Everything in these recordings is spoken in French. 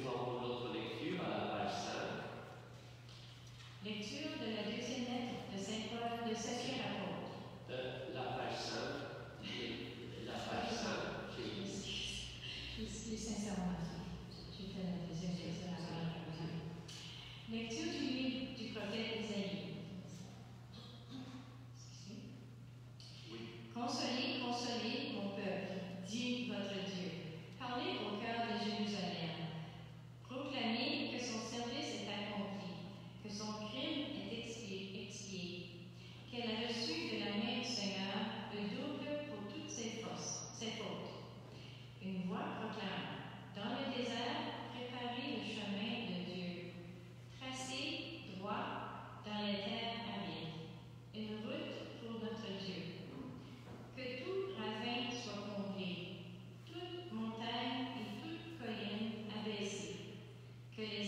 maintenant notre lecture à la page 5. Lecture de la deuxième lettre de Saint Paul de septième apôtre. La page 5. La page 5. Je suis sincèrement, j'ai fait la deuxième lecture avant la première. Lecture du livre du prophète Isaïe. Oui. Consolez, consolez mon peuple, dit votre Dieu. Parlez au cœur de Jérusalem. Proclamez que son service est accompli, que son crime est expié, qu'elle a reçu de la main du Seigneur le double pour toutes ses fautes. Une voix proclame, dans le désert, préparez le chemin de Dieu. Tracez droit dans les terres arides, une route pour notre Dieu. Que tout ravin soit comblé, toute montagne et toute colline abaissée. Que les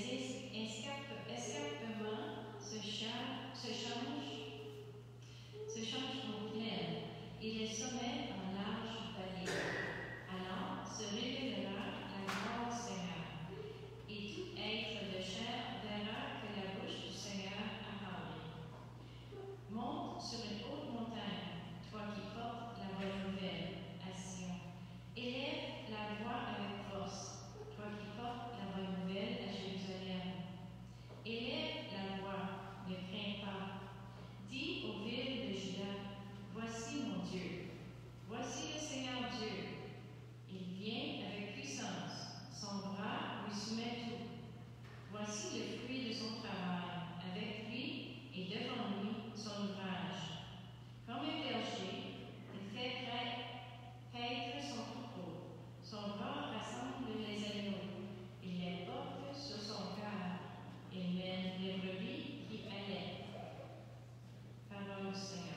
escarpements se changent en plaine et les sommets en larges vallées. Alors se révélera la gloire du Seigneur, et tout être de chair verra que la bouche du Seigneur a parlé. Monte sur une haute montagne, toi qui portes la bonne nouvelle, à Sion. Élève la voix avec force, toi qui portes la bonne nouvelle à Jérusalem. Élève la voix, ne crains pas. Dis aux villes de Juda, voici mon Dieu, voici le Seigneur Dieu. Il vient avec puissance, son bras lui soumet tout. Voici le fruit de son travail, avec lui et devant lui son ouvrage. Comme un berger, il fait paître son troupeau, son bras rassemble les agneaux, il les porte sur son cœur, il mène les brebis qui allaitent. Parole du Seigneur.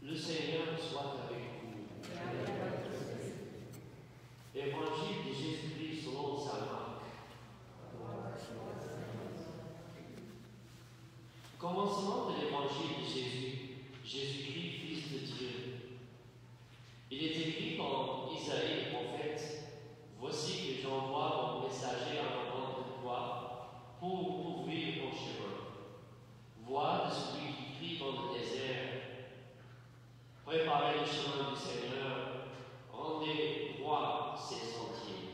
Le Seigneur soit avec vous. Évangile de Jésus-Christ selon saint Marc. Commencement de l'évangile de Jésus, Jésus-Christ, Fils de Dieu. Il est écrit par Isaïe le prophète, voici que j'envoie mon messager en avant de toi pour ouvrir ton chemin. Voix de celui qui crie dans le désert. Préparez le chemin du Seigneur, rendez droit ses sentiers.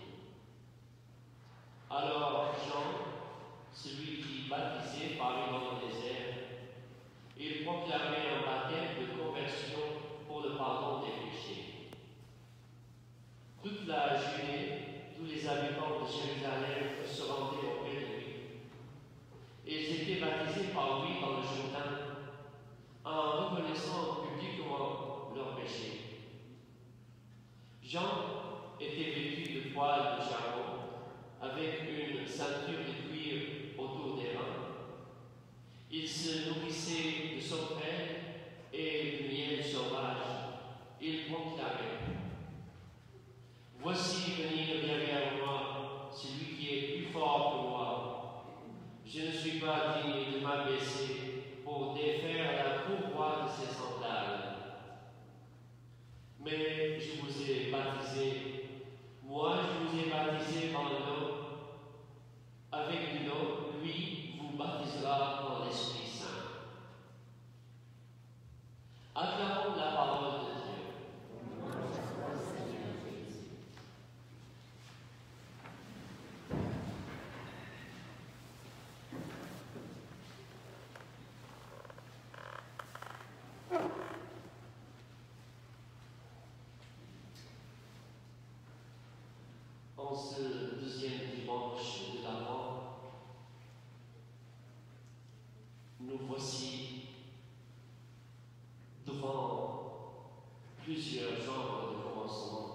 Alors Jean, celui qui baptisait, parut dans le désert. Il proclamait un baptême de conversion pour le pardon des péchés. Toute la Judée, tous les habitants de Jérusalem se rendaient auprès de lui. Ils étaient baptisés par lui dans le Jourdain, en reconnaissant publiquement leurs péchés. Jean était vêtu de poils de charbon, avec une ceinture de cuir autour des reins. Il se nourrissait de sauterelles et de miel sauvage. Il proclamait: voici venir derrière moi celui qui est plus fort que moi. Je ne suis pas digne de m'abaisser pour défaire la courroie de ses sandales. Mais je vous ai baptisé, moi en ce deuxième dimanche de l'Avent, nous voici devant plusieurs genres de commencements.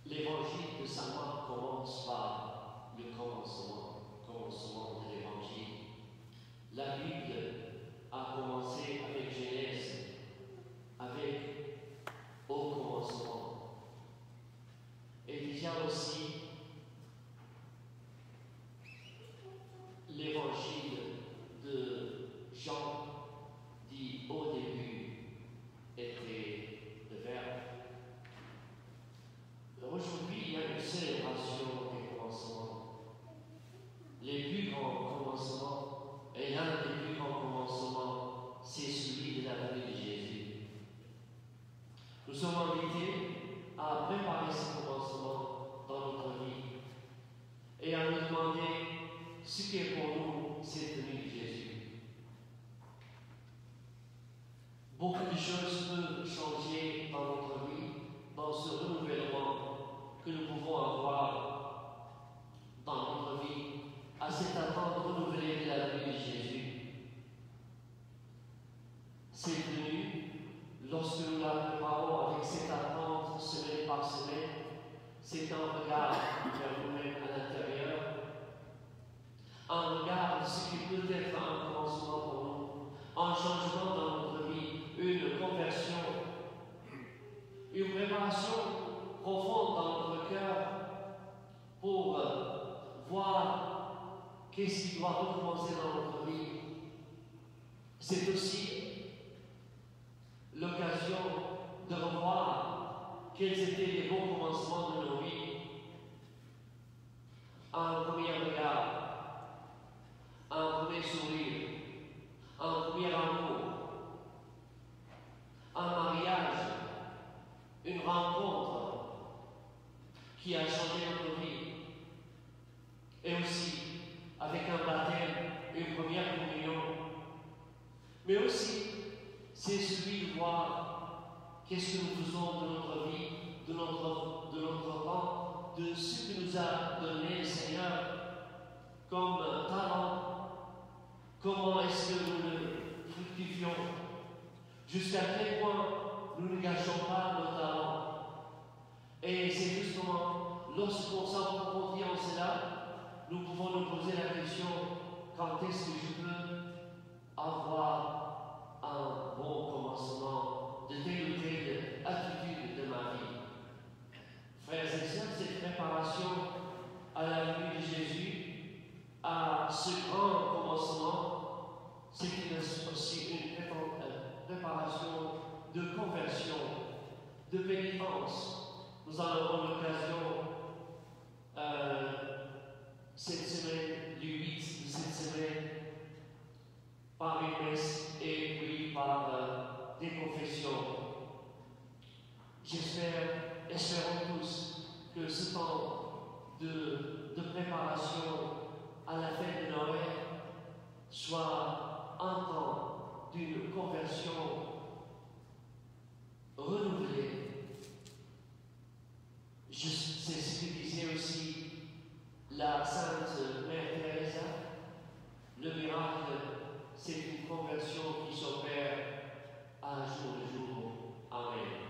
L'évangile de Saint Marc commence par le commencement de l'évangile. La Bible a commencé avec Genèse, avec au commencement. Et il y a aussi l'évangile de Jean, dit au début était le Verbe. Aujourd'hui, il y a une célébration des commencements. Les plus grands commencements, et l'un des plus grands commencements, c'est celui de la venue de Jésus. Nous sommes invités à préparer ce commencement dans notre vie et à nous demander ce qu'est pour nous cette venue de Jésus. Beaucoup de choses peuvent changer dans notre vie, dans ce renouvellement que nous pouvons avoir dans notre vie, à cette attente renouvelée de la venue de Jésus. Cette venue, lorsque nous la préparons avec cette attente semaine par semaine, c'est un regard vers nous-mêmes à l'intérieur, un regard de ce qui peut être un commencement pour nous, un changement dans notre vie, une conversion, une préparation profonde dans notre cœur pour voir qu'est-ce qui doit recommencer dans notre vie. C'est aussi l'occasion de revoir quels étaient les bons commencements de nos vies. Un premier regard, un premier sourire, un premier amour, un mariage, une rencontre qui a changé notre vie. Et aussi, avec un baptême, une première communion. Mais aussi, c'est celui de voir qu'est-ce que nous faisons de notre vie, de notre temps, de ce que nous a donné le Seigneur comme talent. Comment est-ce que nous le fructifions? Jusqu'à quel point nous ne gâchons pas nos talents? Et c'est justement lorsqu'on s'approfondit en cela, nous pouvons nous poser la question, quand est-ce que je peux avoir un bon commencement de telle ou telle attitude de ma vie? Frères et sœurs, cette préparation à la venue de Jésus, à ce grand commencement, c'est aussi une préparation de conversion, de pénitence. Nous en aurons l'occasion cette semaine, du 8 de cette semaine, par une messe et puis par des confessions. Espérons tous que ce temps de préparation à la fête de Noël soit un temps d'une conversion renouvelée. C'est ce que disait aussi la Sainte Mère Thérèse. Le miracle, c'est une conversion qui s'opère à jour le jour. Amen.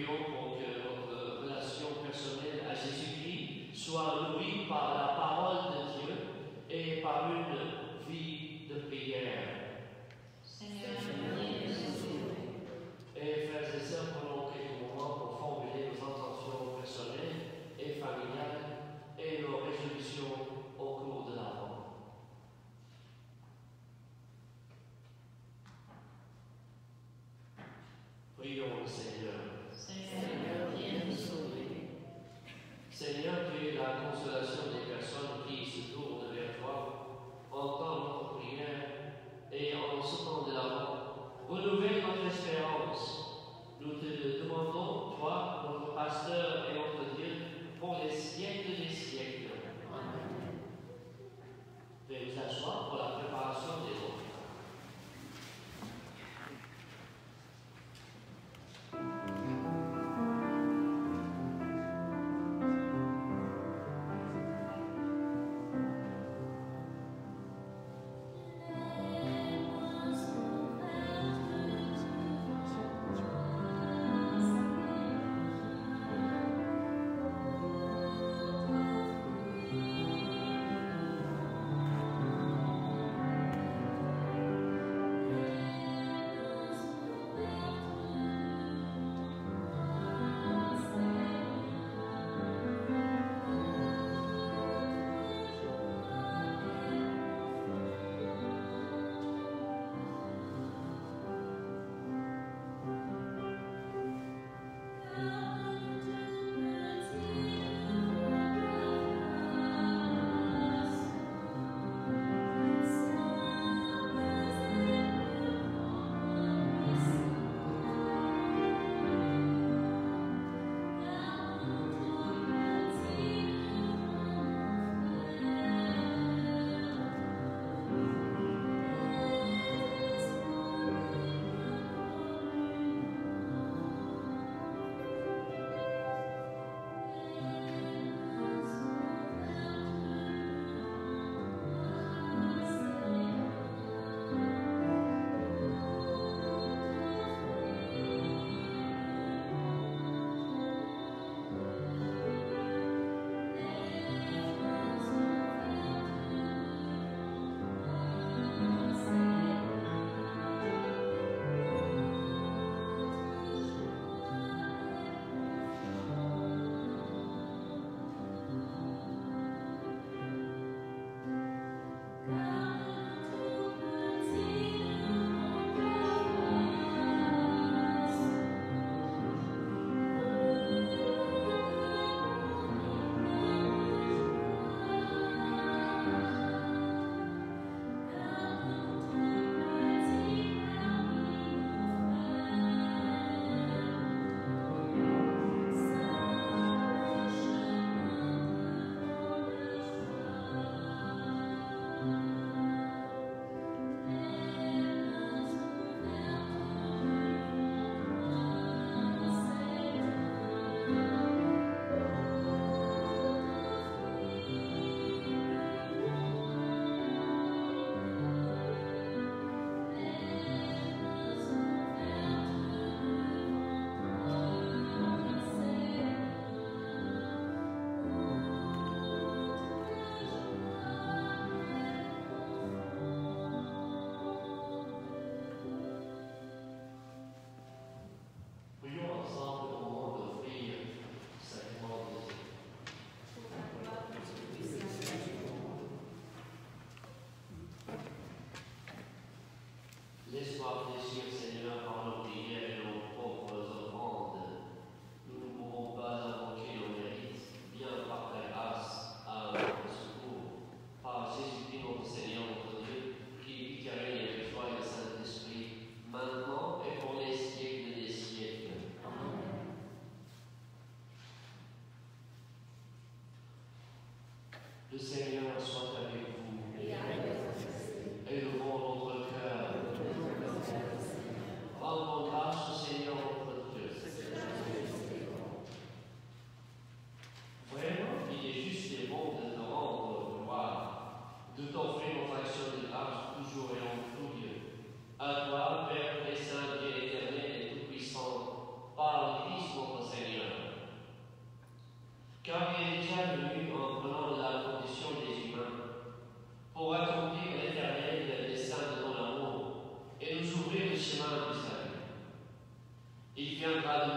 prions pour que votre relation personnelle à Jésus-Christ soit nourrie par la parole de Dieu et par une vie de prière. Seigneur, Et frères et sœurs, prenons quelques moments pour formuler nos intentions personnelles et familiales et nos résolutions au cours de l'Avent. Prions le Seigneur. Seigneur, viens nous sauver. Seigneur, tu es la consolation des personnes qui se tournent vers toi. Entends notre prière et en ce temps de l'Avent, renouvelle notre espérance. Nous te demandons, toi, notre pasteur et notre Dieu, pour les siècles des siècles. Amen. Veuillez vous asseoir pour la préparation des autres. Les mains ouvertes,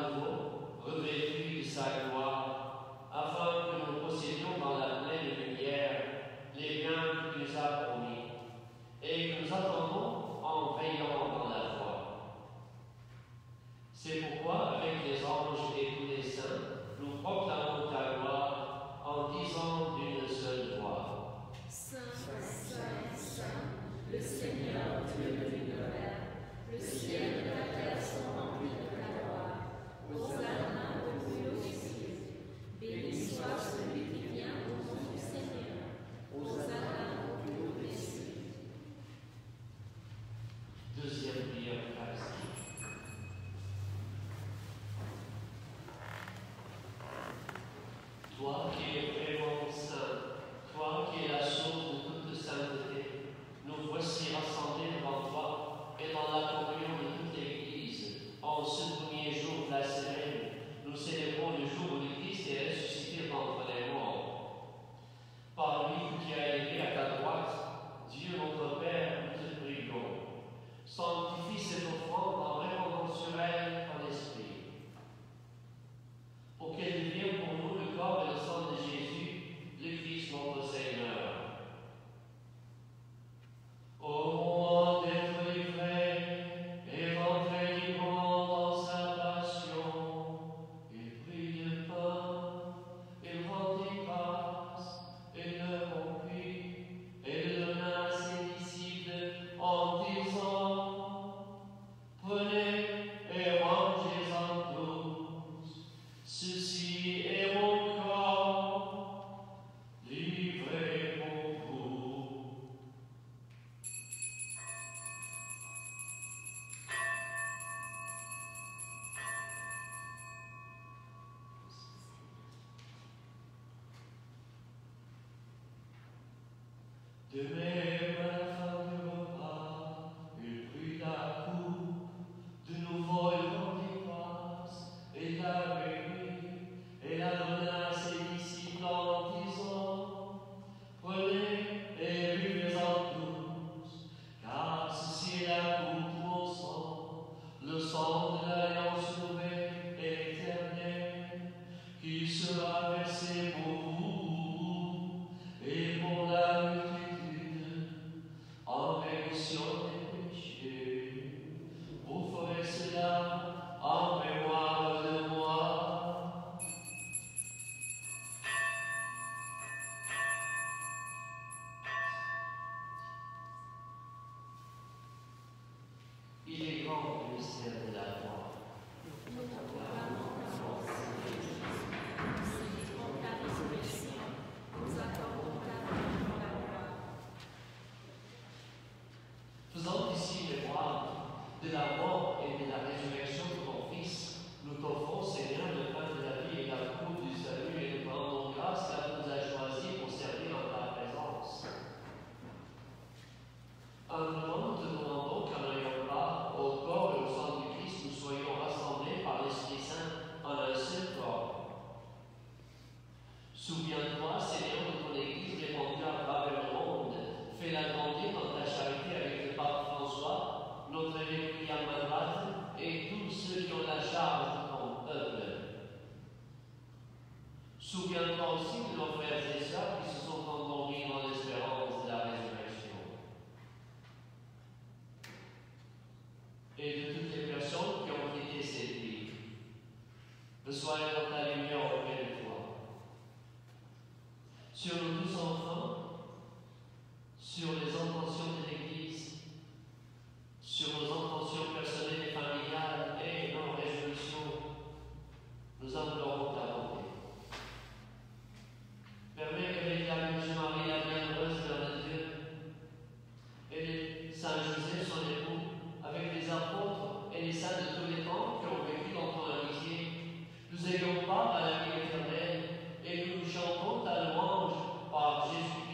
nouveau, revêtus de sa gloire, afin que nous possédions dans la pleine lumière les biens qu'il nous a promis, et que nous attendons en veillant dans la foi. C'est pourquoi, avec les anges et tous les saints, nous proclamons ta gloire en disant d'une seule voix. Saint, Saint, Saint, le Seigneur Dieu de l'univers, le ciel et la terre sont remplis de ta gloire. Hosanna au plus haut des cieux. Béni soit celui qui vient au nom du Seigneur. Hosanna au plus haut des cieux. Deuxième prière eucharistique. Toi qui es vraiment saint, toi qui es la source de toute sainteté, nous voici rassemblés devant toi et dans la communion de toute l'Église. En ce premier jour de la semaine, nous célébrons le jour où le Christ est ressuscité d'entre les morts. Par lui qui a élevé à ta droite, Dieu notre Père, nous te prions. Sanctifie cette offrande en répandant sur elle ton esprit, pour qu'elle devienne pour nous le corps et le sang de Jésus, le Christ notre Seigneur. Au moment d'être livré et rentré librement dans sa passion, il prit le pain, il rendit grâce, et le rompit, et le donna à ses disciples en disant: Prenez et mangez-en tous, ceci est mon corps, livré pour vous. De même, à la fin du repas, il prit la coupe, de nouveau il rendit grâce, et la bénit, et la donna à ses disciples en disant: Prenez et buvez-en tous, car ceci est la coupe de mon sang, le sang de l'alliance nouvelle et éternelle, qui sera versé pour vous et pour la multitude, en rémission des péchés. Vous ferez cela en mémoire de moi. Il est grand le mystère de la foi. Nous proclamons la mort de Jésus. Nous célébrons ta résurrection. Nous attendons ta venue dans la gloire. Faisant ici mémoire de la mort et de la résurrection de ton Fils, nous t'offrons, Seigneur, le pain de la vie et la coupe du salut, et nous rendons grâce car tu nous as choisis pour servir en ta présence. Humblement, nous te demandons qu'en ayant part au corps et au sang du Christ, nous soyons rassemblés par l'Esprit Saint en un seul corps. Souviens-toi, Seigneur, de ton Église répandue à travers le monde. Fais-la grandir dans ta charité avec le pape François, notre évêque William Marat et tous ceux qui ont la charge de ton peuple. Souviens-toi aussi de nos frères et sœurs qui se sont endormis dans l'espérance de la résurrection. Et de toutes les personnes qui ont quitté cette vie. Reçois dans ta lumière auprès de toi. Sur nos 12 enfants, sur les intentions de l'Église, sur nos intentions personnelles et familiales et nos résolutions, nous implorons ta bonté. Permets qu'avec la Vierge Marie, la bienheureuse Mère de Dieu, et Saint Joseph, son époux, avec les apôtres et les saints de tous les temps qui ont vécu dans ton amitié, nous ayons part à la vie éternelle et que nous chantons ta louange par Jésus-Christ.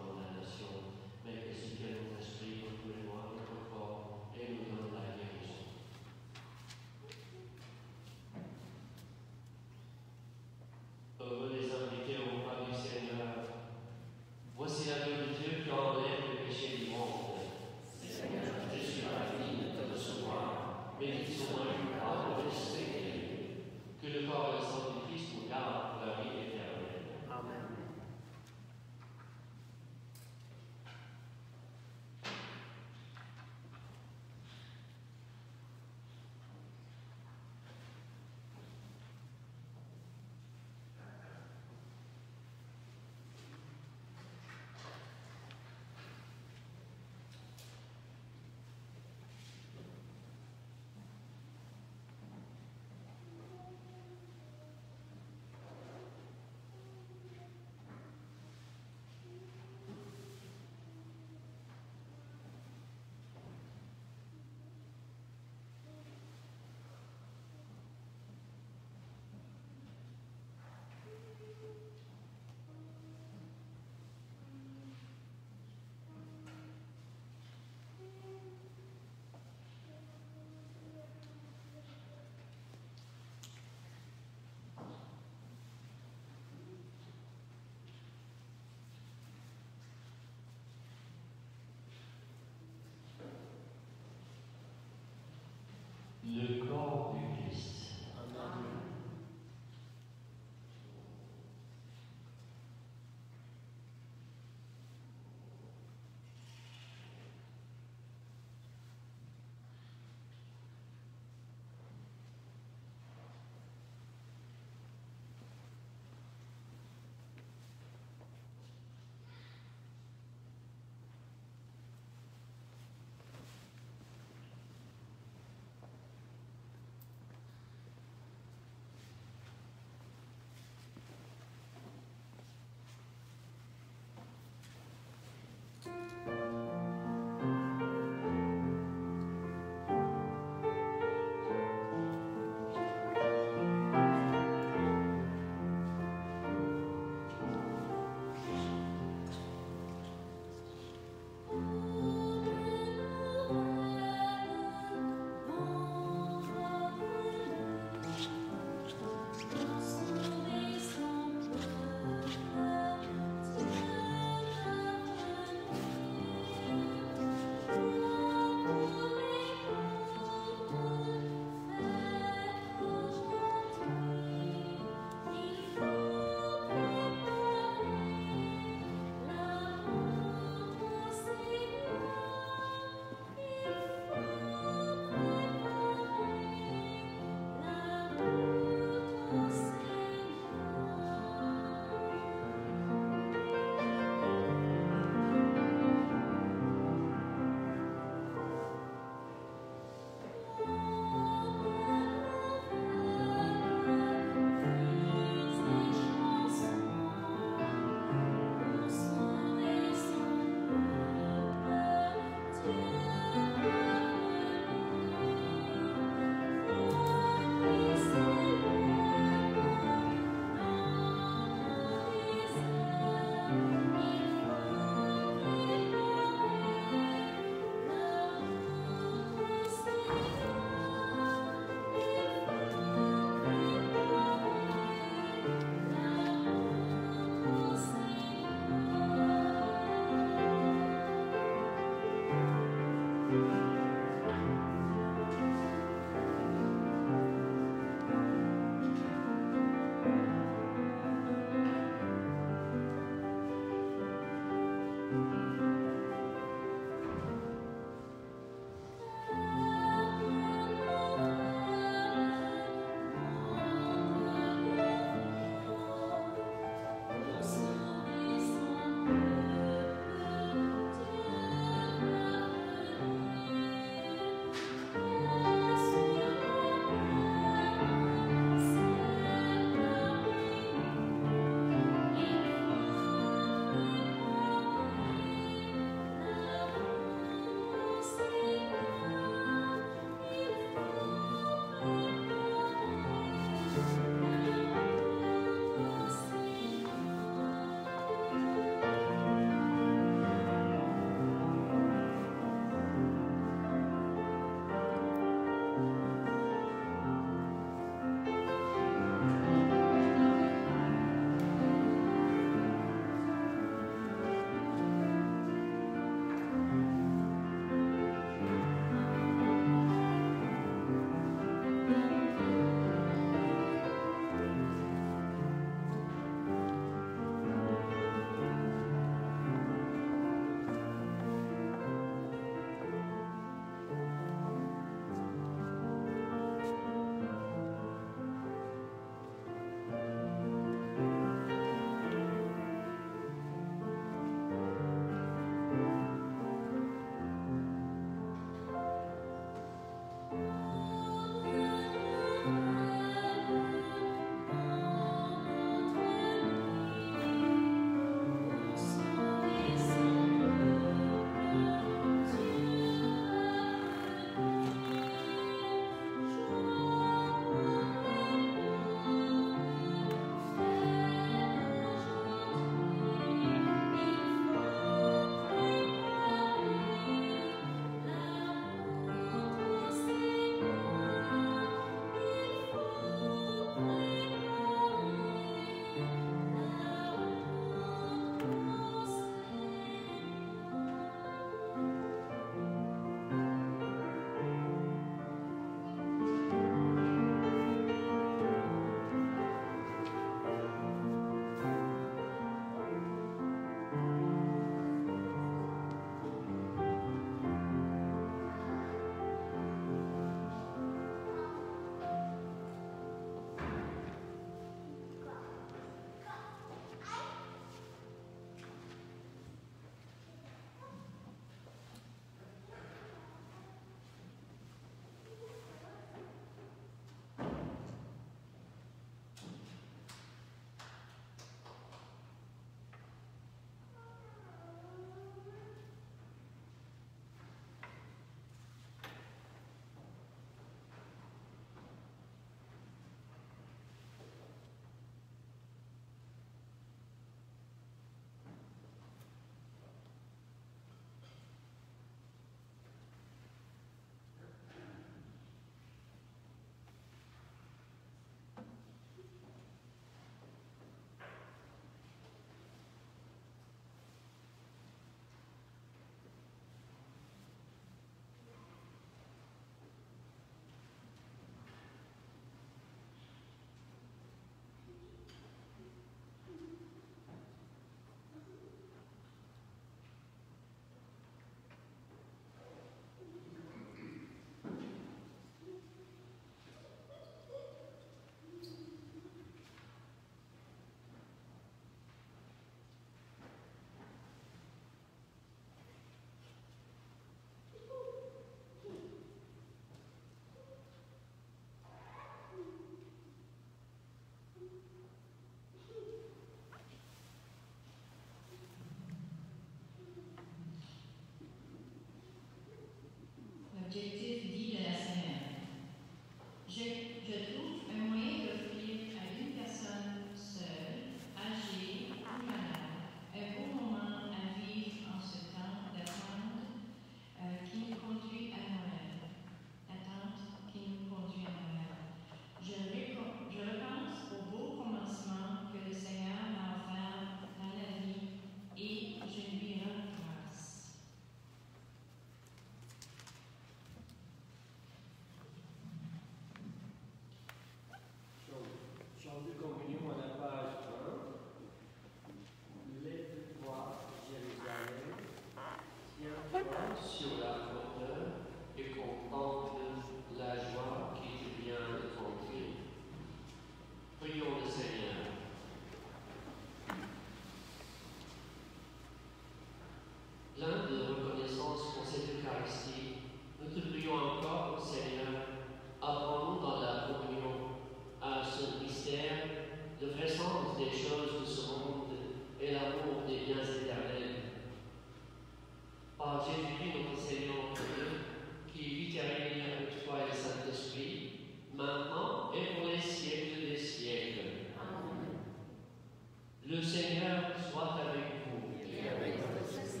Le Seigneur soit avec vous. Et avec votre esprit.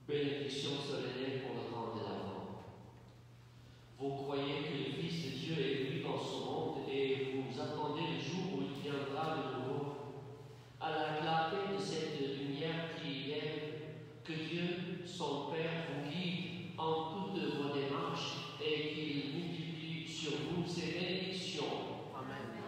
Bénédiction solennelle pour le temps de l'Avent. Vous croyez que le Fils de Dieu est venu dans ce monde et vous attendez le jour où il viendra de nouveau. À la clarté de cette lumière qui est, que Dieu, son Père, vous guide en toutes vos démarches et qu'il multiplie sur vous ses bénédictions. Amen.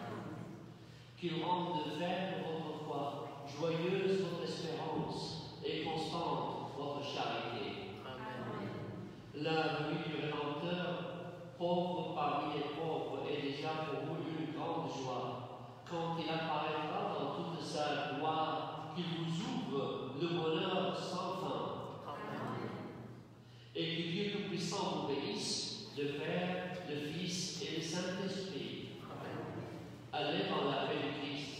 Qu'il rende ferme votre foi, joyeuse votre espérance et constante votre charité. Amen. La venue du Rédempteur, pauvre parmi les pauvres, est déjà pour vous une grande joie. Quand il apparaîtra dans toute sa gloire, qu'il vous ouvre le bonheur sans fin. Amen. Et que Dieu Tout-Puissant vous bénisse, le Père, le Fils et le Saint-Esprit. Allez dans la paix du Christ.